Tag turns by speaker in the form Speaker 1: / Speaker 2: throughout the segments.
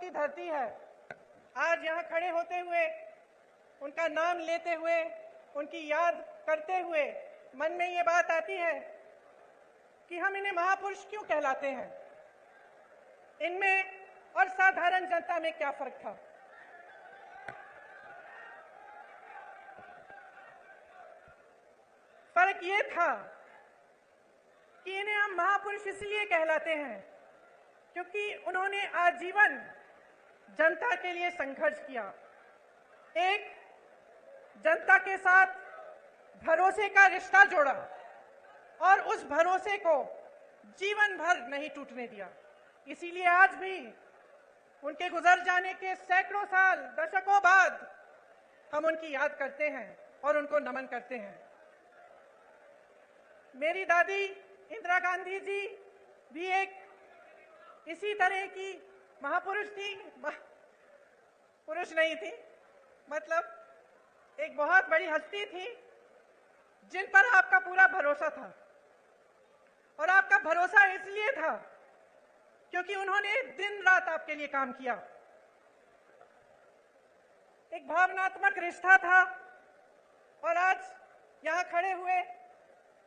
Speaker 1: की धरती है। आज यहाँ खड़े होते हुए, उनका नाम लेते हुए, उनकी याद करते हुए मन में ये बात आती है कि हम इन्हें महापुरुष क्यों कहलाते हैं। इनमें और साधारण जनता में क्या फर्क था? फर्क ये था कि इन्हें हम महापुरुष इसलिए कहलाते हैं क्योंकि उन्होंने आजीवन जनता के लिए संघर्ष किया। एक जनता के साथ भरोसे का रिश्ता जोड़ा और उस भरोसे को जीवन भर नहीं टूटने दिया। इसीलिए आज भी उनके गुजर जाने के सैकड़ों साल, दशकों बाद हम उनकी याद करते हैं और उनको नमन करते हैं। मेरी दादी इंदिरा गांधी जी भी एक इसी तरह की महापुरुष थी, पुरुष नहीं थी, मतलब एक बहुत बड़ी हस्ती थी जिन पर आपका पूरा भरोसा था। और आपका भरोसा इसलिए था क्योंकि उन्होंने दिन रात आपके लिए काम किया। एक भावनात्मक रिश्ता था और आज यहां खड़े हुए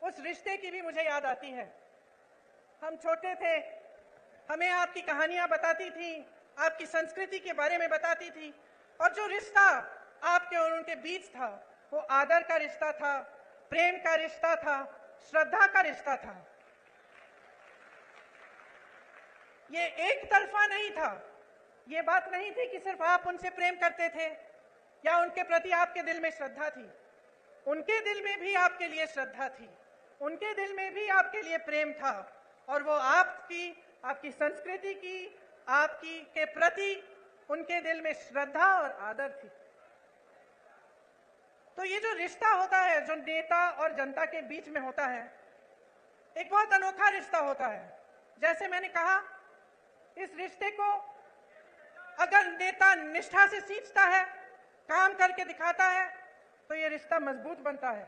Speaker 1: उस रिश्ते की भी मुझे याद आती है। हम छोटे थे, हमें आपकी कहानियां बताती थी, आपकी संस्कृति के बारे में बताती थी, और जो रिश्ता आपके और उनके बीच था वो आदर का रिश्ता था, प्रेम का रिश्ता था, श्रद्धा का रिश्ता था। ये एक तरफा नहीं था। ये बात नहीं थी कि सिर्फ आप उनसे प्रेम करते थे या उनके प्रति आपके दिल में श्रद्धा थी। उनके दिल में भी आपके लिए श्रद्धा थी, उनके दिल में भी आपके लिए प्रेम था, और वो आपकी संस्कृति की, आपकी के प्रति उनके दिल में श्रद्धा और आदर थी। तो ये जो रिश्ता होता है, जो नेता और जनता के बीच में होता है, एक बहुत अनोखा रिश्ता होता है। जैसे मैंने कहा, इस रिश्ते को अगर नेता निष्ठा से सींचता है, काम करके दिखाता है, तो ये रिश्ता मजबूत बनता है।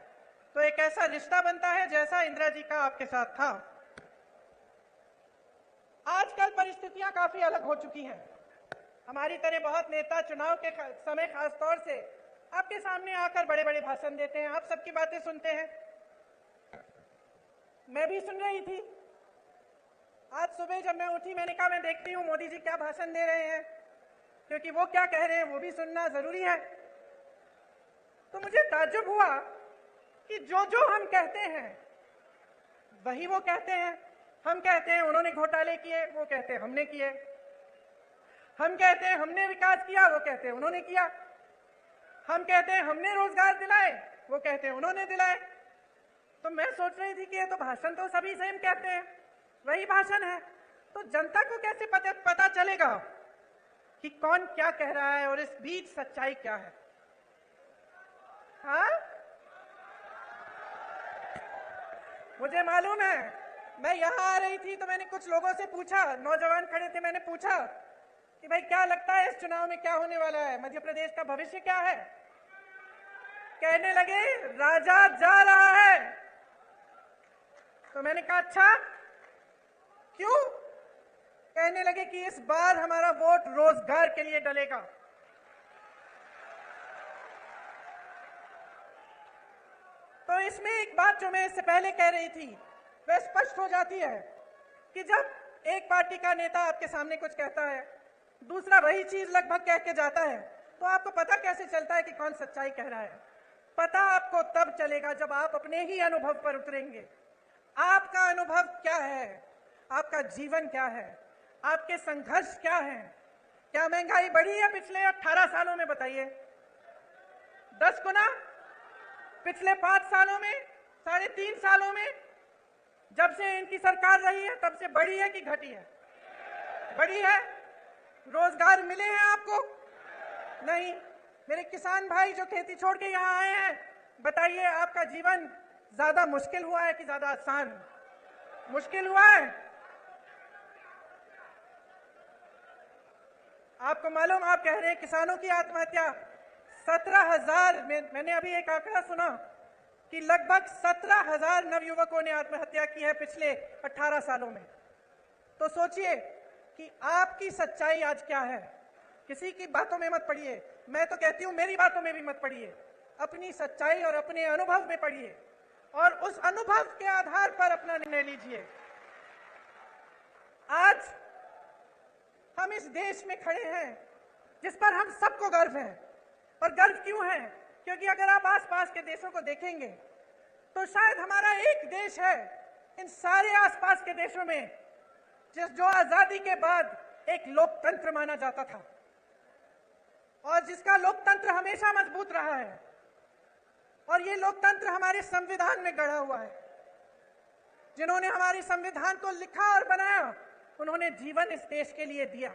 Speaker 1: तो एक ऐसा रिश्ता बनता है जैसा इंदिरा जी का आपके साथ था। आजकल परिस्थितियां काफी अलग हो चुकी हैं। हमारी तरह बहुत नेता चुनाव के समय खास तौर से आपके सामने आकर बड़े बड़े भाषण देते हैं, आप सबकी बातें सुनते हैं। मैं भी सुन रही थी। आज सुबह जब मैं उठी, मैंने कहा मैं देखती हूँ मोदी जी क्या भाषण दे रहे हैं, क्योंकि वो क्या कह रहे हैं वो भी सुनना जरूरी है। तो मुझे ताज्जुब हुआ कि जो जो हम कहते हैं वही वो कहते हैं। हम कहते हैं उन्होंने घोटाले किए, वो कहते हैं हमने किए। हम कहते हैं हमने विकास किया, वो कहते हैं उन्होंने किया। हम कहते हैं हमने रोजगार दिलाए, वो कहते हैं उन्होंने दिलाए। तो मैं सोच रही थी कि ये तो भाषण तो सभी सेम कहते हैं, वही भाषण है। तो जनता को कैसे पता चलेगा कि कौन क्या कह रहा है और इस बीच सच्चाई क्या है? हाँ, मुझे मालूम है। मैं यहाँ आ रही थी तो मैंने कुछ लोगों से पूछा, नौजवान खड़े थे, मैंने पूछा कि भाई क्या लगता है इस चुनाव में क्या होने वाला है, मध्य प्रदेश का भविष्य क्या है? कहने लगे राजा जा रहा है। तो मैंने कहा अच्छा क्यों? कहने लगे कि इस बार हमारा वोट रोजगार के लिए डलेगा। तो इसमें एक बात जो मैं इससे पहले कह रही थी वह स्पष्ट हो जाती है कि जब एक पार्टी का नेता आपके सामने कुछ कहता है, दूसरा वही चीज लगभग कह के जाता है, तो आपको पता कैसे चलता है कि कौन सच्चाई कह रहा है? पता आपको तब चलेगा जब आप अपने ही अनुभव पर उतरेंगे। आपका अनुभव क्या है? आपका जीवन क्या है? आपके संघर्ष क्या है? क्या महंगाई बढ़ी है पिछले 18 सालों में? बताइए। 10 गुना? पिछले 5 सालों में, 3.5 सालों में, जब से इनकी सरकार रही है तब से बढ़ी है कि घटी है? बढ़ी है। रोजगार मिले हैं आपको? नहीं। मेरे किसान भाई जो खेती छोड़ के यहाँ आए हैं, बताइए आपका जीवन ज्यादा मुश्किल हुआ है कि ज्यादा आसान? मुश्किल हुआ है। आपको मालूम, आप कह रहे हैं किसानों की आत्महत्या 17,000 में, मैंने अभी एक आंकड़ा सुना कि लगभग 17,000 नवयुवकों ने आत्महत्या की है पिछले 18 सालों में। तो सोचिए कि आपकी सच्चाई आज क्या है। किसी की बातों में मत पड़िए, मैं तो कहती हूं मेरी बातों में भी मत पड़िए, अपनी सच्चाई और अपने अनुभव में पड़िए और उस अनुभव के आधार पर अपना निर्णय लीजिए। आज हम इस देश में खड़े हैं जिस पर हम सबको गर्व है। और गर्व क्यों है? क्योंकि अगर आप आसपास के देशों को देखेंगे तो शायद हमारा एक देश है इन सारे आसपास के देशों में जो आजादी के बाद एक लोकतंत्र माना जाता था और जिसका लोकतंत्र हमेशा मजबूत रहा है। और ये लोकतंत्र हमारे संविधान में गढ़ा हुआ है। जिन्होंने हमारे संविधान को लिखा और बनाया, उन्होंने जीवन इस देश के लिए दिया।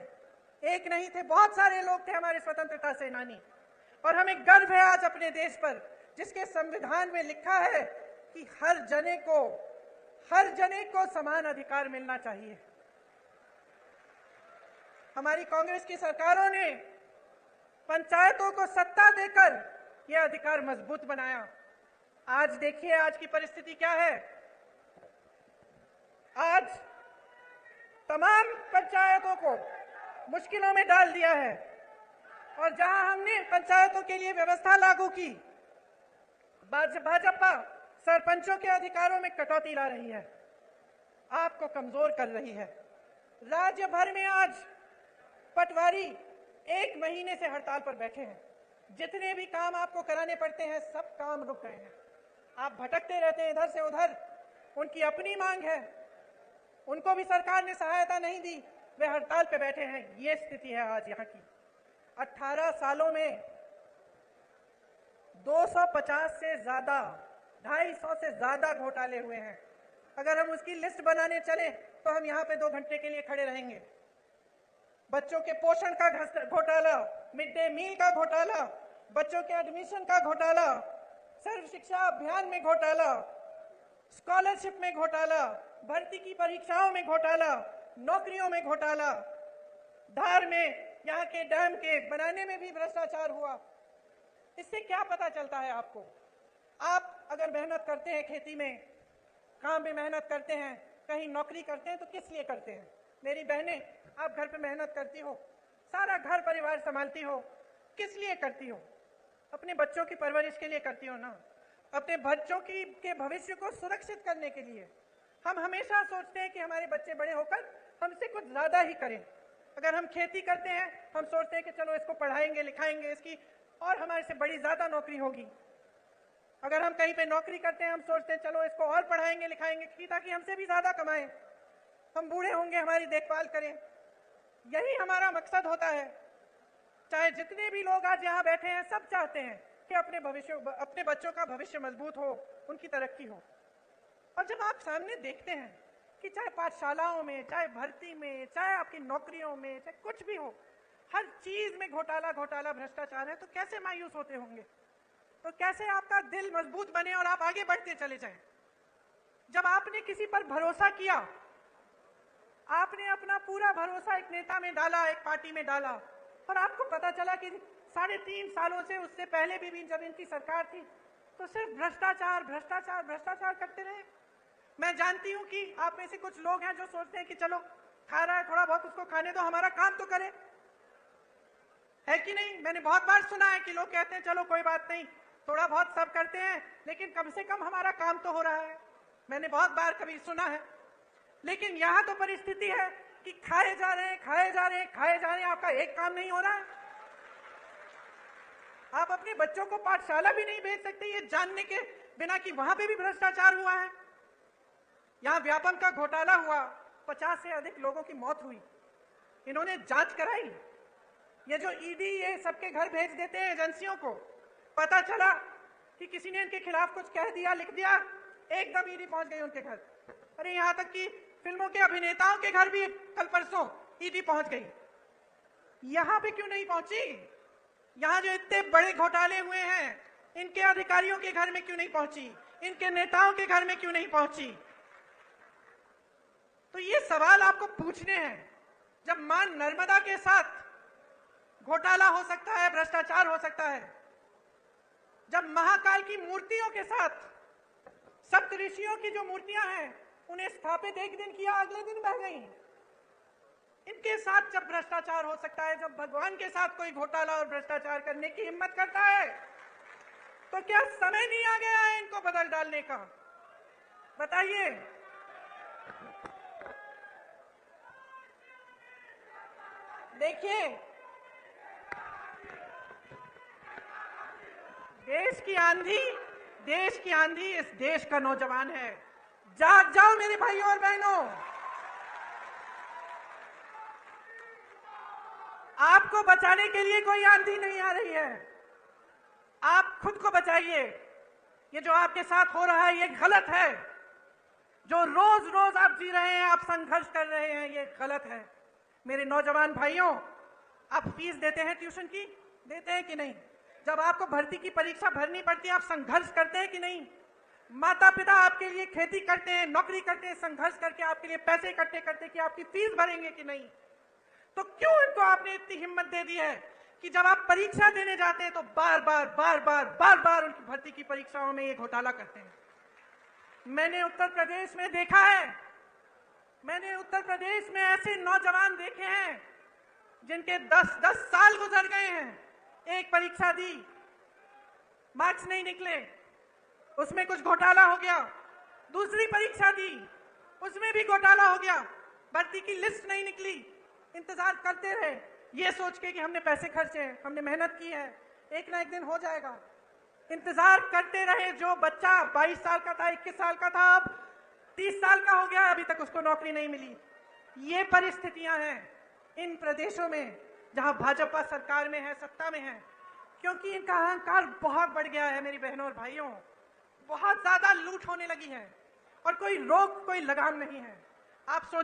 Speaker 1: एक नहीं थे, बहुत सारे लोग थे हमारे स्वतंत्रता सेनानी। और हमें गर्व है आज अपने देश पर, जिसके संविधान में लिखा है कि हर जने को समान अधिकार मिलना चाहिए। हमारी कांग्रेस की सरकारों ने पंचायतों को सत्ता देकर यह अधिकार मजबूत बनाया। आज देखिए आज की परिस्थिति क्या है। आज तमाम पंचायतों को मुश्किलों में डाल दिया है और जहां हमने पंचायतों के लिए व्यवस्था लागू की, भाजपा सरपंचों के अधिकारों में कटौती ला रही है, आपको कमजोर कर रही है। राज्य भर में आज पटवारी 1 महीने से हड़ताल पर बैठे हैं। जितने भी काम आपको कराने पड़ते हैं सब काम रुक गए हैं। आप भटकते रहते हैं इधर से उधर। उनकी अपनी मांग है, उनको भी सरकार ने सहायता नहीं दी, वे हड़ताल पे बैठे हैं। ये स्थिति है आज यहाँ की। 18 सालों में 250 से ज्यादा, 250 से ज्यादा घोटाले हुए हैं। अगर हम उसकी लिस्ट बनाने चले तो हम यहाँ पे 2 घंटे के लिए खड़े रहेंगे। बच्चों के पोषण का घोटाला, मिड डे मील का घोटाला, बच्चों के एडमिशन का घोटाला, सर्व शिक्षा अभियान में घोटाला, स्कॉलरशिप में घोटाला, भर्ती की परीक्षाओं में घोटाला, नौकरियों में घोटाला, धार में यहाँ के डैम के बनाने में भी भ्रष्टाचार हुआ। इससे क्या पता चलता है आपको? आप अगर मेहनत करते हैं, खेती में काम में मेहनत करते हैं, कहीं नौकरी करते हैं तो किस लिए करते हैं? मेरी बहनें, आप घर पे मेहनत करती हो, सारा घर परिवार संभालती हो, किस लिए करती हो? अपने बच्चों की परवरिश के लिए करती हो ना, अपने बच्चों के भविष्य को सुरक्षित करने के लिए। हम हमेशा सोचते हैं कि हमारे बच्चे बड़े होकर हमसे कुछ ज्यादा ही करें। अगर हम खेती करते हैं, हम सोचते हैं कि चलो इसको पढ़ाएंगे लिखाएंगे, इसकी और हमारे से बड़ी ज्यादा नौकरी होगी। अगर हम कहीं पे नौकरी करते हैं, हम सोचते हैं चलो इसको और पढ़ाएंगे लिखाएंगे ताकि हमसे भी ज्यादा कमाएं, हम बूढ़े होंगे हमारी देखभाल करें। यही हमारा मकसद होता है। चाहे जितने भी लोग आज यहाँ बैठे हैं, सब चाहते हैं कि अपने बच्चों का भविष्य मजबूत हो, उनकी तरक्की हो। और जब आप सामने देखते हैं कि चाहे पाठशालाओं में, चाहे भर्ती में, चाहे आपकी नौकरियों में, चाहे कुछ भी हो, हर चीज में घोटाला भ्रष्टाचार है, तो कैसे मायूस होते होंगे? तो कैसे आपका दिल मजबूत बने और आप आगे बढ़ते चले जाएं? जब आपने किसी पर भरोसा किया, आपने अपना पूरा भरोसा एक नेता में डाला, एक पार्टी में डाला, और आपको पता चला कि 3.5 सालों से, उससे पहले भी जब इनकी सरकार थी, तो सिर्फ भ्रष्टाचार करते रहे। मैं जानती हूं कि आप में से कुछ लोग हैं जो सोचते हैं कि चलो खा रहा है, थोड़ा बहुत उसको खाने दो, हमारा काम तो करे, है कि नहीं? मैंने बहुत बार सुना है कि लोग कहते हैं चलो कोई बात नहीं, थोड़ा बहुत सब करते हैं, लेकिन कम से कम हमारा काम तो हो रहा है। मैंने बहुत बार कभी सुना है। लेकिन यहां तो परिस्थिति है कि खाए जा रहे हैं, आपका एक काम नहीं हो रहा है। आप अपने बच्चों को पाठशाला भी नहीं भेज सकते ये जानने के बिना कि वहां पे भी भ्रष्टाचार हुआ है। यहां व्यापम का घोटाला हुआ, 50 से अधिक लोगों की मौत हुई। इन्होंने जांच कराई। ये जो ईडी ये सबके घर भेज देते हैं एजेंसियों को, पता चला कि किसी ने इनके खिलाफ कुछ कह दिया, लिख दिया, एकदम ईडी पहुंच गई उनके घर। अरे यहां तक कि फिल्मों के अभिनेताओं के घर भी कल परसों ईडी पहुंच गई। यहां पे क्यों नहीं पहुंची? यहां जो इतने बड़े घोटाले हुए हैं, इनके अधिकारियों के घर में क्यों नहीं पहुंची? इनके नेताओं के घर में क्यों नहीं पहुंची? तो ये सवाल आपको पूछने हैं। जब मां नर्मदा के साथ घोटाला हो सकता है, भ्रष्टाचार हो सकता है, जब महाकाल की मूर्तियों के साथ सप्तऋषियों की जो मूर्तियां हैं, उन्हें स्थापित एक दिन किया, अगले दिन बह गई। इनके साथ जब भ्रष्टाचार हो सकता है, जब भगवान के साथ कोई घोटाला और भ्रष्टाचार करने की हिम्मत करता है, तो क्या समय नहीं आ गया है इनको बदल डालने का? बताइए। देखिए, देश की आंधी इस देश का नौजवान है। जाग जाओ मेरे भाइयों और बहनों, आपको बचाने के लिए कोई आंधी नहीं आ रही है, आप खुद को बचाइए। ये जो आपके साथ हो रहा है ये गलत है। जो रोज रोज आप जी रहे हैं, आप संघर्ष कर रहे हैं, ये गलत है। मेरे नौजवान भाइयों, आप फीस देते हैं ट्यूशन की? देते हैं कि नहीं? जब आपको भर्ती की परीक्षा भरनी पड़ती है, आप संघर्ष करते हैं कि नहीं? माता पिता आपके लिए खेती करते हैं, नौकरी करते हैं, संघर्ष करके आपके लिए पैसे इकट्ठे करते कि आपकी फीस भरेंगे कि नहीं? तो क्यों इनको आपने इतनी हिम्मत दे दी है कि जब आप परीक्षा देने जाते हैं तो बार बार उनकी भर्ती की परीक्षाओं में ये घोटाला करते हैं? मैंने उत्तर प्रदेश में देखा है, मैंने उत्तर प्रदेश में ऐसे नौजवान देखे हैं जिनके 10 साल गुजर गए हैं। एक परीक्षा दी, मार्क्स नहीं निकले, उसमें कुछ घोटाला हो गया। दूसरी परीक्षा दी, उसमें भी घोटाला हो गया, भर्ती की लिस्ट नहीं निकली। इंतजार करते रहे ये सोच के कि हमने पैसे खर्चे हैं, हमने मेहनत की है, एक ना एक दिन हो जाएगा। इंतजार करते रहे। जो बच्चा 22 साल का था, 21 साल का था, अब 30 साल का हो गया, अभी तक उसको नौकरी नहीं मिली। ये परिस्थितियां हैं इन प्रदेशों में जहां भाजपा सरकार में है, सत्ता में है, क्योंकि इनका अहंकार बहुत बढ़ गया है। मेरी बहनों और भाइयों, बहुत ज्यादा लूट होने लगी है और कोई रोक, कोई लगाम नहीं है। आप सोच